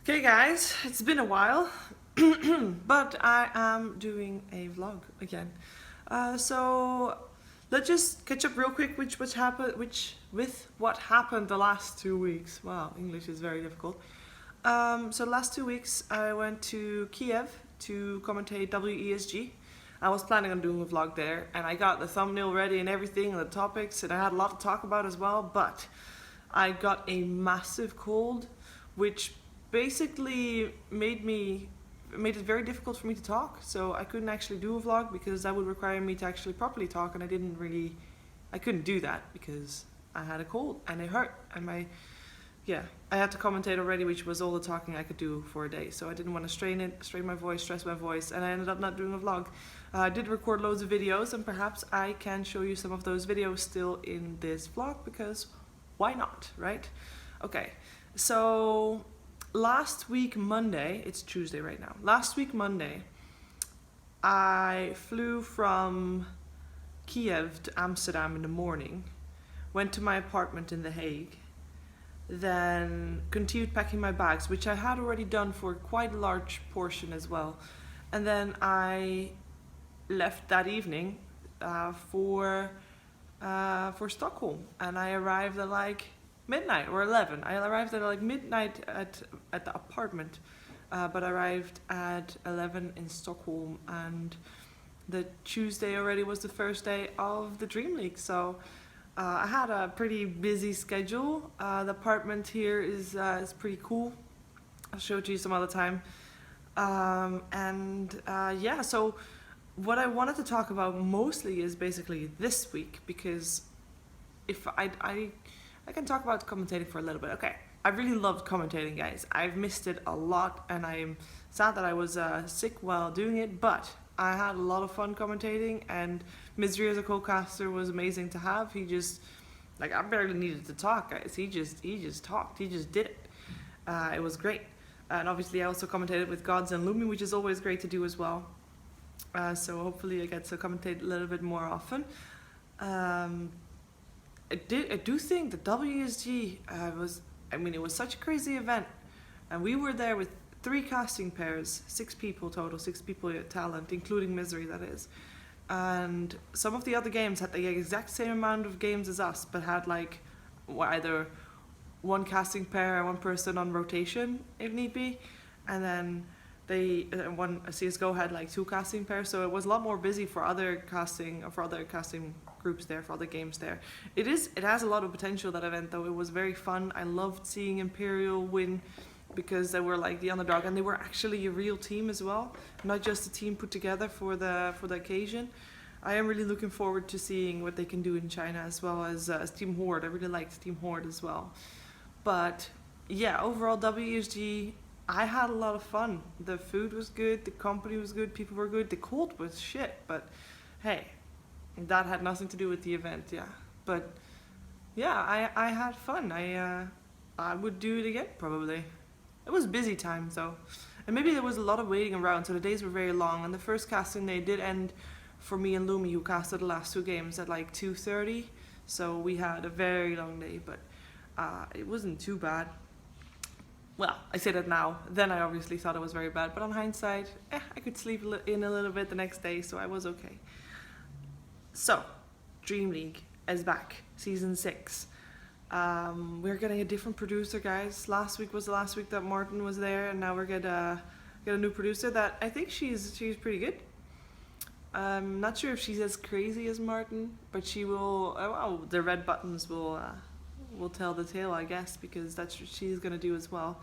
Okay guys, it's been a while, but I am doing a vlog again. So let's just catch up real quick with what happened the last 2 weeks. Wow, English is very difficult. So the last 2 weeks I went to Kiev to commentate WESG. I was planning on doing a vlog there, and I got the thumbnail ready and everything, and the topics, and I had a lot to talk about as well, but I got a massive cold, which basically made it very difficult for me to talk. So I couldn't actually do a vlog because that would require me to actually properly talk, and I couldn't do that because I had a cold and it hurt, and I had to commentate already, which was all the talking I could do for a day. So I didn't want to strain my voice, stress my voice, and I ended up not doing a vlog. I did record loads of videos, and perhaps I can show you some of those videos still in this vlog, because why not, right? Okay, so last week Monday, it's Tuesday right now. Last week Monday, I flew from Kiev to Amsterdam in the morning, went to my apartment in The Hague, then continued packing my bags, which I had already done for quite a large portion as well. And then I left that evening for Stockholm, and I arrived at like midnight or 11. I arrived at like midnight at the apartment, but I arrived at 11 in Stockholm, and the Tuesday already was the first day of the DreamLeague. So I had a pretty busy schedule. The apartment here is pretty cool. I'll show it to you some other time. So what I wanted to talk about mostly is basically this week, because if I can talk about commentating for a little bit. Okay, I really loved commentating, guys. I've missed it a lot, and I'm sad that I was sick while doing it, but I had a lot of fun commentating, and Misery as a co-caster was amazing to have. He just, like, I barely needed to talk, guys. He just talked, he just did it. It was great. And obviously I also commentated with Gods and Lumi, which is always great to do as well. So hopefully I get to commentate a little bit more often. I do think the WESG it was such a crazy event, and we were there with 3 casting pairs, 6 people total, 6 people at talent, including Misery, that is. And some of the other games had the exact same amount of games as us, but had like either one casting pair and one person on rotation if need be, and then one CS:GO had like 2 casting pairs, so it was a lot more busy for other casting groups there, for other games there. It has a lot of potential, that event, though. It was very fun. I loved seeing Imperial win, because they were like the underdog, and they were actually a real team as well, not just a team put together for the occasion. I am really looking forward to seeing what they can do in China, as well as Team Horde. I really liked Team Horde as well. But yeah, overall WESG, I had a lot of fun. The food was good, the company was good, people were good. The cold was shit, but hey, that had nothing to do with the event, yeah. But yeah, I had fun. I would do it again, probably. It was busy time, though, and maybe there was a lot of waiting around, so the days were very long. And the first casting day did end for me and Lumi, who casted the last 2 games, at like 2:30. So we had a very long day, but it wasn't too bad. Well, I say that now. Then I obviously thought it was very bad, but on hindsight, I could sleep in a little bit the next day, so I was okay. So, DreamLeague is back, season 6. We're getting a different producer, guys. Last week was the last week that Martin was there, and now we're gonna get a new producer that I think she's pretty good. I'm not sure if she's as crazy as Martin, but she will. Oh, the red buttons will tell the tale, I guess, because that's what she's gonna do as well.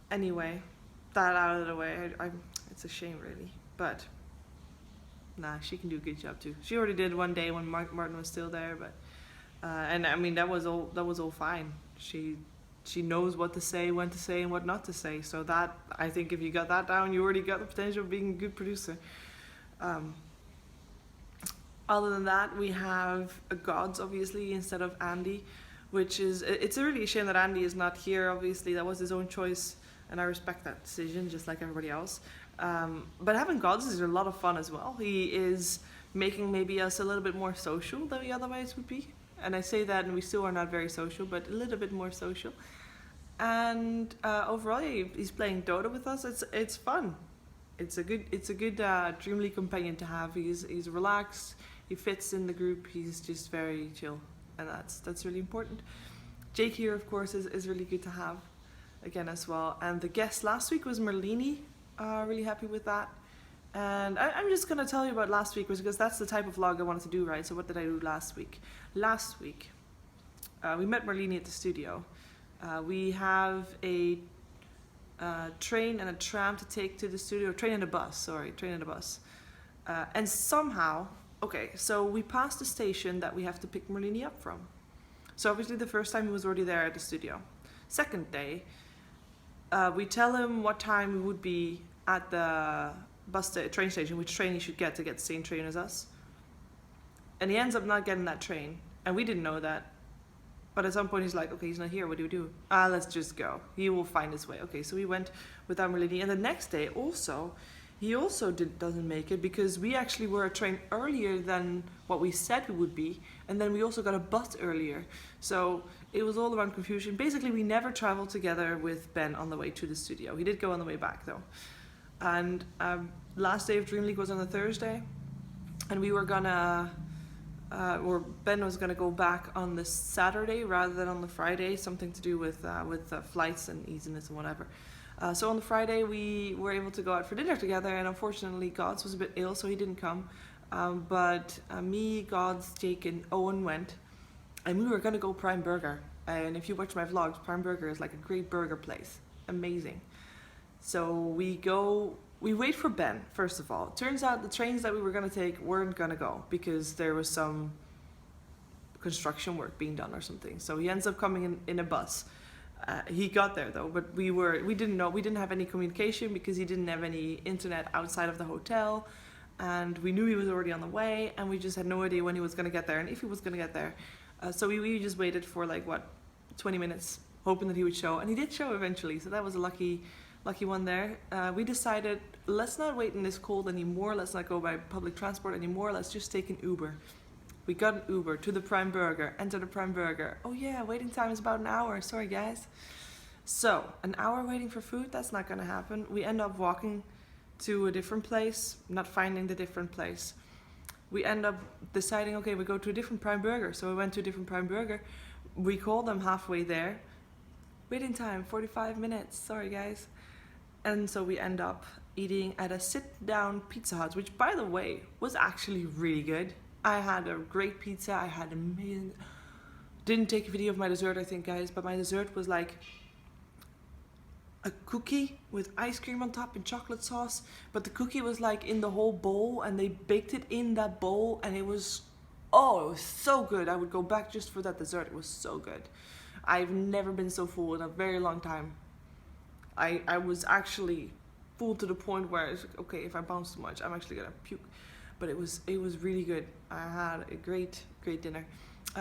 Anyway, that out of the way. It's a shame, really, but nah, she can do a good job too. She already did one day when Martin was still there, but and I mean that was all fine. She knows what to say, when to say, and what not to say. So that, I think, if you got that down, you already got the potential of being a good producer. Other than that, we have Gods, obviously, instead of Andy, which is, it's really a shame that Andy is not here. Obviously, that was his own choice, and I respect that decision, just like everybody else. But having Gods is a lot of fun as well. He is making maybe us a little bit more social than we otherwise would be. And I say that, and we still are not very social, but a little bit more social. And overall, he's playing Dota with us. It's fun. It's a good DreamLeague companion to have. He's relaxed. He fits in the group. He's just very chill, and that's really important. Jake here, of course, is really good to have again as well. And the guest last week was Merlini. Really happy with that. And I'm just gonna tell you about last week because that's the type of vlog I wanted to do, right? So what did I do last week? Last week, we met Merlini at the studio. We have a train and a tram to take to the studio. Train and a bus. And somehow, okay, so we passed the station that we have to pick Merlini up from. So obviously the first time he was already there at the studio. Second day, we tell him what time we would be at the train station, which train he should get to get the same train as us. And he ends up not getting that train. And we didn't know that. But at some point he's like, okay, he's not here, what do we do? Let's just go. He will find his way. Okay, so we went without Merlini. And the next day he also doesn't make it because we actually were a train earlier than what we said we would be. And then we also got a bus earlier. So it was all around confusion. Basically, we never traveled together with Ben on the way to the studio. He did go on the way back though. And last day of DreamLeague was on a Thursday. And we were gonna, or Ben was gonna go back on the Saturday rather than on the Friday. Something to do with flights and easiness and whatever. So on the Friday we were able to go out for dinner together, and unfortunately Gods was a bit ill, so he didn't come. But me, Gods, Jake and Owen went, and we were gonna go Prime Burger. And if you watch my vlogs, Prime Burger is like a great burger place, amazing. So we wait for Ben, first of all. It turns out the trains that we were gonna take weren't gonna go because there was some construction work being done or something. So he ends up coming in a bus. He got there though, but we didn't have any communication because he didn't have any internet outside of the hotel, and we knew he was already on the way, and we just had no idea when he was going to get there and if he was going to get there. So we just waited for like 20 minutes hoping that he would show, and he did show eventually, so that was a lucky one there. We decided, let's not wait in this cold anymore, let's not go by public transport anymore, let's just take an Uber. We got an Uber to the Prime Burger, enter the Prime Burger. Oh yeah, waiting time is about an hour, sorry guys. So, an hour waiting for food, that's not gonna happen. We end up walking to a different place, not finding the different place. We end up deciding, okay, we go to a different Prime Burger. So we went to a different Prime Burger. We called them halfway there. Waiting time, 45 minutes, sorry guys. And so we end up eating at a sit-down Pizza Hut, which by the way, was actually really good. I had a great pizza, I had amazing, didn't take a video of my dessert I think guys, but my dessert was like a cookie with ice cream on top and chocolate sauce, but the cookie was like in the whole bowl and they baked it in that bowl, and it was so good. I would go back just for that dessert, it was so good. I've never been so full in a very long time. I was actually full to the point where it's like, okay, if I bounce too much, I'm actually gonna puke. But it was really good. I had a great dinner.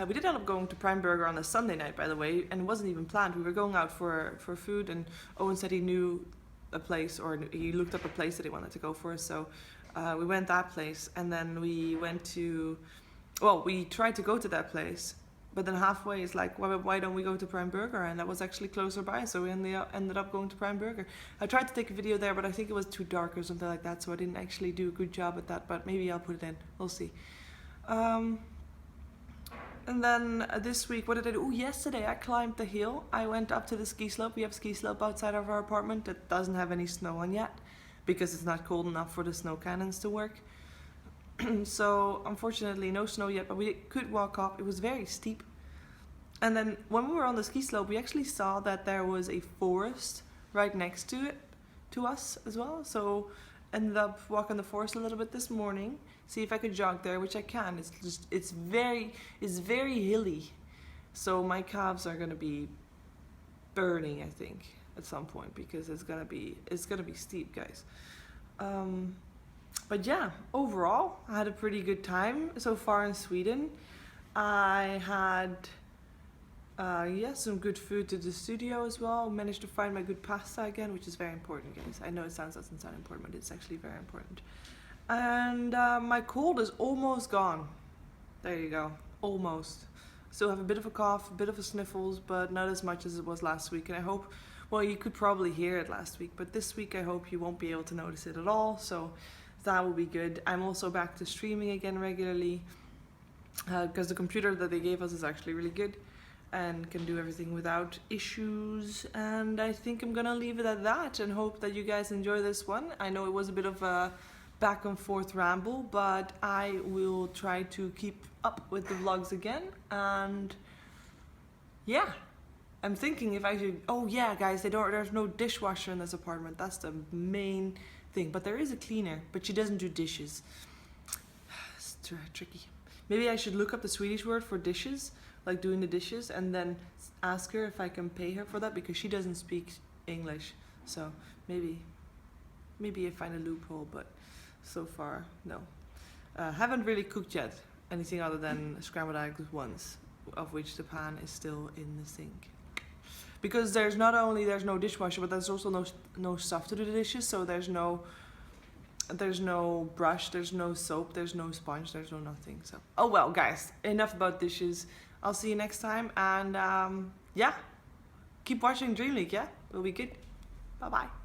We did end up going to Prime Burger on a Sunday night, by the way, and it wasn't even planned. We were going out for food, and Owen said he knew a place, or he looked up a place that he wanted to go for. So we went that place, and then we went to, well, we tried to go to that place, but then halfway it's like, why don't we go to Prime Burger? And that was actually closer by, so we ended up going to Prime Burger. I tried to take a video there, but I think it was too dark or something like that, so I didn't actually do a good job at that, but maybe I'll put it in, we'll see. And then this week, what did I do? Oh, yesterday I climbed the hill. I went up to the ski slope. We have a ski slope outside of our apartment that doesn't have any snow on yet because it's not cold enough for the snow cannons to work. So unfortunately no snow yet, but we could walk up. It was very steep. And then when we were on the ski slope, we actually saw that there was a forest right next to us as well. So ended up walking the forest a little bit this morning, see if I could jog there, which I can. It's very hilly, so my calves are gonna be burning, I think, at some point, because it's gonna be steep, guys. But yeah, overall I had a pretty good time so far in Sweden. I had some good food to the studio as well. Managed to find my good pasta again, which is very important, guys. I know it doesn't sound important, but it's actually very important. And my cold is almost gone. There you go, almost. Still have a bit of a cough, a bit of a sniffles, but not as much as it was last week. And I hope, well, you could probably hear it last week, but this week I hope you won't be able to notice it at all. So that will be good. I'm also back to streaming again regularly because the computer that they gave us is actually really good and can do everything without issues. And I think I'm gonna leave it at that and hope that you guys enjoy this one. I know it was a bit of a back and forth ramble, but I will try to keep up with the vlogs again. And yeah, I'm thinking if I should, oh yeah guys, there's no dishwasher in this apartment. That's the main thing, but there is a cleaner, but she doesn't do dishes. It's tricky. Maybe I should look up the Swedish word for dishes, like doing the dishes, and then ask her if I can pay her for that, because she doesn't speak English. So maybe I find a loophole, but so far no. Haven't really cooked yet anything other than scrambled eggs once, of which the pan is still in the sink, because there's no dishwasher, but there's also no stuff to do the dishes. So there's no brush, there's no soap, there's no sponge, there's no nothing. So oh well guys, enough about dishes. I'll see you next time, and yeah, keep watching DreamLeague. Yeah, it'll be good. Bye bye.